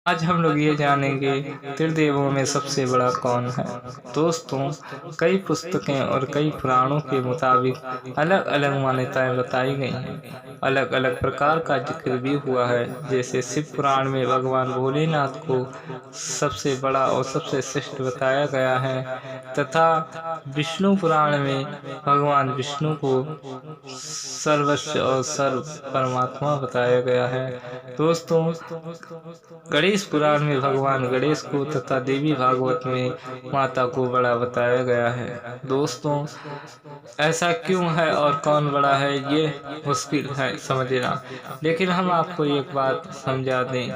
आज हम लोग ये जानेंगे त्रिदेवों में सबसे बड़ा कौन है। दोस्तों, कई पुस्तकें और कई पुराणों के मुताबिक अलग अलग मान्यताएं बताई गई हैं। अलग अलग प्रकार का जिक्र भी हुआ है। जैसे शिव पुराण में भगवान भोलेनाथ को सबसे बड़ा और सबसे श्रेष्ठ बताया गया है, तथा विष्णु पुराण में भगवान विष्णु को सर्वस्व और सर्व परमात्मा बताया गया है। दोस्तों, गणेश पुराण में भगवान गणेश को तथा देवी भागवत में माता को बड़ा बताया गया है। दोस्तों, ऐसा क्यों है और कौन बड़ा है, ये मुश्किल है समझना, लेकिन हम आपको एक बात समझा दें।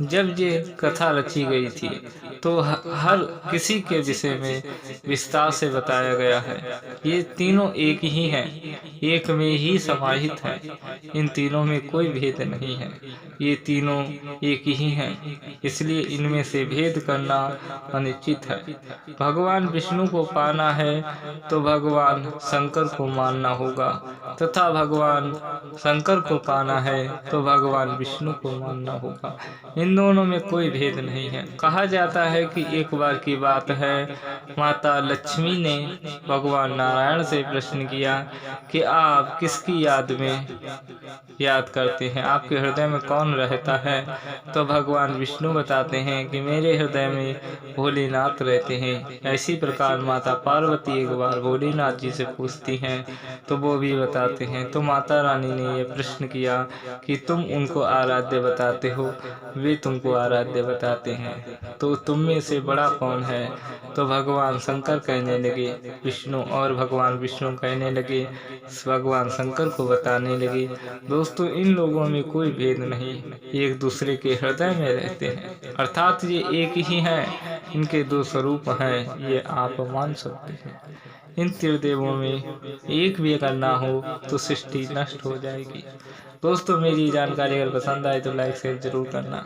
जब ये कथा रची गई थी तो हर किसी के विषय में विस्तार से बताया गया है। ये तीनों एक ही हैं, एक में ही समाहित हैं। इन तीनों में कोई भेद नहीं है। ये तीनों एक ही हैं, इसलिए इनमें से भेद करना अनिश्चित है। भगवान विष्णु को पाना है तो भगवान शंकर को मानना होगा, तथा भगवान शंकर को पाना है तो भगवान विष्णु को मानना होगा। इन दोनों में कोई भेद नहीं है। कहा जाता है कि एक बार की बात है, माता लक्ष्मी ने भगवान नारायण से प्रश्न किया कि आप किसकी याद करते हैं, आपके हृदय में कौन रहता है। तो भगवान विष्णु बताते हैं कि मेरे हृदय में भोलेनाथ रहते हैं। ऐसी प्रकार माता पार्वती एक बार भोलेनाथ जी से पूछती हैं तो वो भी बताते हैं। तो माता रानी ने यह प्रश्न किया कि तुम उनको आराध्य बताते हो, वे तुमको आराध्य बताते हैं, तो तुम में से बड़ा कौन है। तो भगवान शंकर कहने लगे विष्णु, और भगवान विष्णु कहने लगे भगवान शंकर को बताने लगे। दोस्तों, इन लोगों में कोई भेद नहीं, एक दूसरे के हृदय में रहते हैं, अर्थात ये एक ही हैं। इनके दो स्वरूप हैं, ये आप मान सकते हैं। इन त्रिदेवों में एक भी अगर ना हो तो सृष्टि नष्ट हो जाएगी। दोस्तों, मेरी जानकारी अगर पसंद आए तो लाइक शेयर जरूर करना।